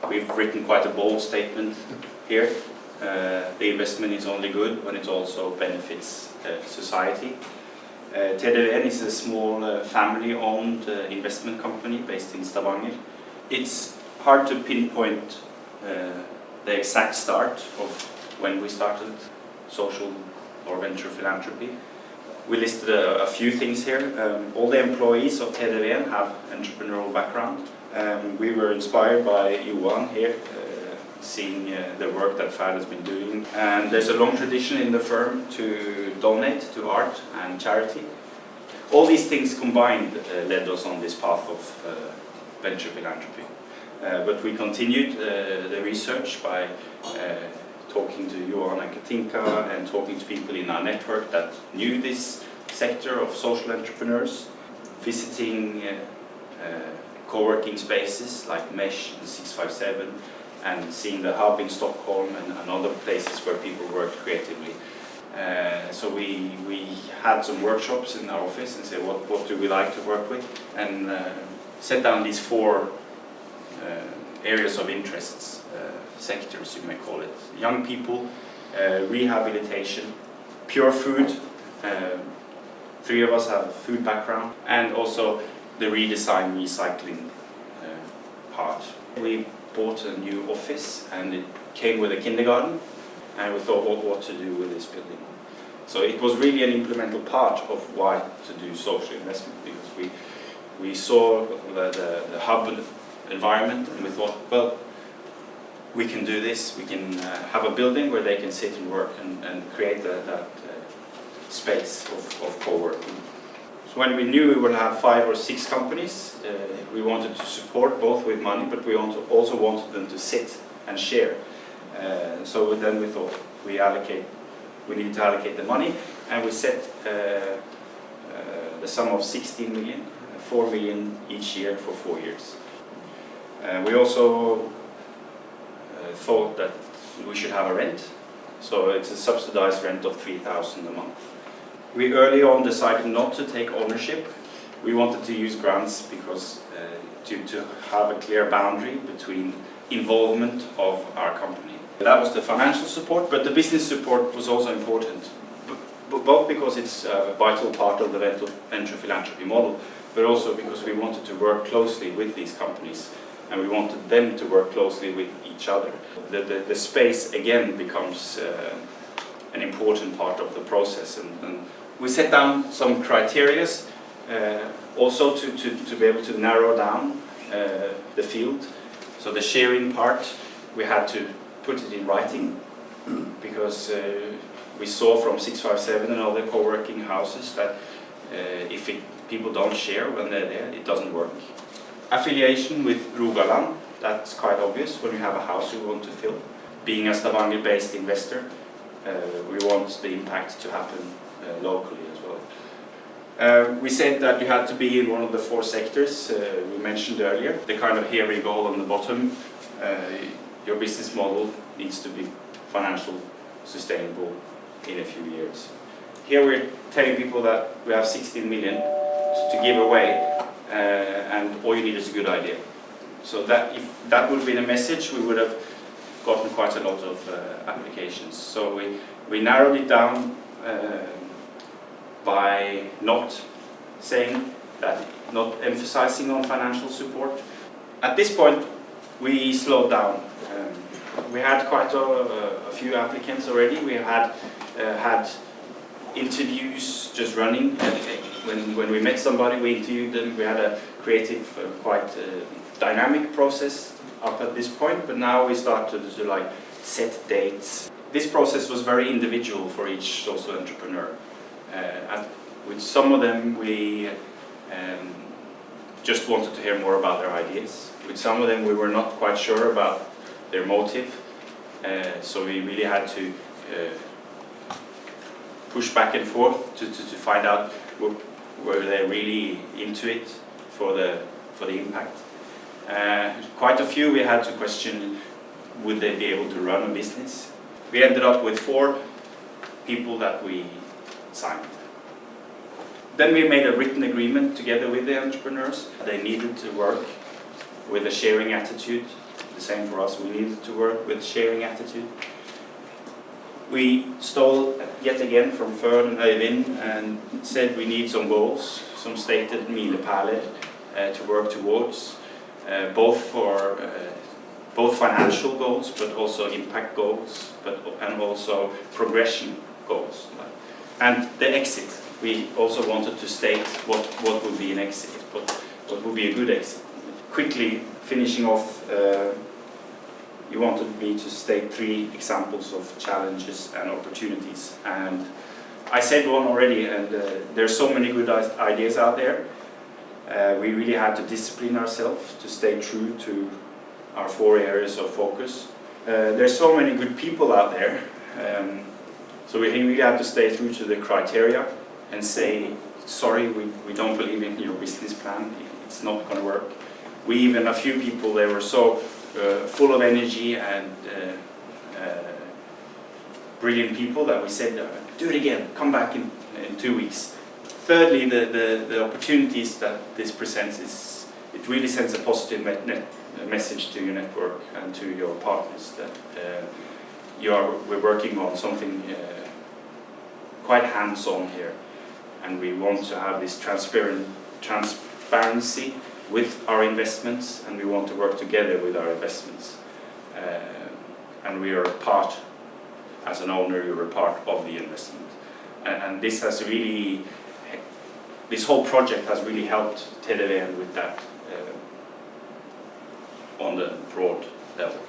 We've written quite a bold statement here. The investment is only good when it also benefits society. TD Veen is a small family-owned investment company based in Stavanger. It's hard to pinpoint the exact start of when we started social or venture philanthropy. We listed a few things here. All the employees of TD Veen have entrepreneurial background. We were inspired by Johan here, seeing the work that Fad has been doing. And there's a long tradition in the firm to donate to art and charity. All these things combined led us on this path of venture philanthropy. But we continued the research by talking to Johan and Katinka and talking to people in our network that knew this sector of social entrepreneurs, visiting co-working spaces like Mesh and 657, and seeing the hub in Stockholm and other places where people worked creatively. So we had some workshops in our office and said what do we like to work with, and set down these 4 areas of interests, sectors you may call it. Young people, rehabilitation, pure food, 3 of us have a food background, and also the redesign recycling part. We bought a new office and it came with a kindergarten, and we thought what to do with this building. So it was really an implemental part of why to do social investment, because we saw the hub environment and we thought, well, we can do this. We can have a building where they can sit and work and create that space of co-working. So when we knew we would have 5 or 6 companies, we wanted to support both with money, but we also wanted them to sit and share. So then we thought we needed to allocate the money, and we set the sum of 16 million, 4 million each year for 4 years. We also thought that we should have a rent, so it's a subsidized rent of 3,000 a month. We early on decided not to take ownership. We wanted to use grants because to have a clear boundary between involvement of our company. That was the financial support, but the business support was also important, both because it's a vital part of the venture philanthropy model, but also because we wanted to work closely with these companies and we wanted them to work closely with each other. The space again becomes an important part of the process, and we set down some criteria also to be able to narrow down the field. So the sharing part, we had to put it in writing, because we saw from 657 and other co-working houses that if people don't share when they're there, it doesn't work. Affiliation with Rogaland, that's quite obvious when you have a house you want to fill. Being a Stavanger-based investor, we want the impact to happen locally as well. We said that you had to be in one of the 4 sectors we mentioned earlier. The kind of hairy goal on the bottom, your business model needs to be financially sustainable in a few years. Here we're telling people that we have 16 million to give away, and all you need is a good idea. So that if that would be the message, we would have gotten quite a lot of applications. So we narrowed it down by not saying that, not emphasizing on financial support. At this point, we slowed down. We had quite a few applicants already. We had had interviews just running. When we met somebody, we interviewed them. We had a creative, quite dynamic process up at this point, but now we started to like set dates. This process was very individual for each social entrepreneur. With some of them, we just wanted to hear more about their ideas. With some of them, we were not quite sure about their motive, so we really had to push back and forth to find out were they really into it for the impact. Quite a few we had to question, would they be able to run a business? We ended up with 4 people that we signed. Then we made a written agreement together with the entrepreneurs. They needed to work with a sharing attitude, the the same for us. We needed to work with sharing attitude. We stole yet again from Fern and Øyvind and said we need some goals, some stated milepæler to work towards, both financial goals, but also impact goals, and also progression goals. And the exit, we also wanted to state what would be an exit, what would be a good exit. Quickly finishing off, you wanted me to state 3 examples of challenges and opportunities. And I said one already, and there's so many good ideas out there. We really had to discipline ourselves to stay true to our 4 areas of focus. There's so many good people out there, so we really had to stay true to the criteria and say, sorry, we don't believe in your business plan, it's not going to work. We even, a few people, they were so full of energy and brilliant people that we said, do it again, come back in 2 weeks. Thirdly, the opportunities that this presents it really sends a positive message to your network and to your partners that we're working on something quite hands-on here, and we want to have this transparency with our investments, and we want to work together with our investments. And we are a part, as an owner, you're a part of the investment. And this has really, this whole project has really helped TD Veen with that on the broad level.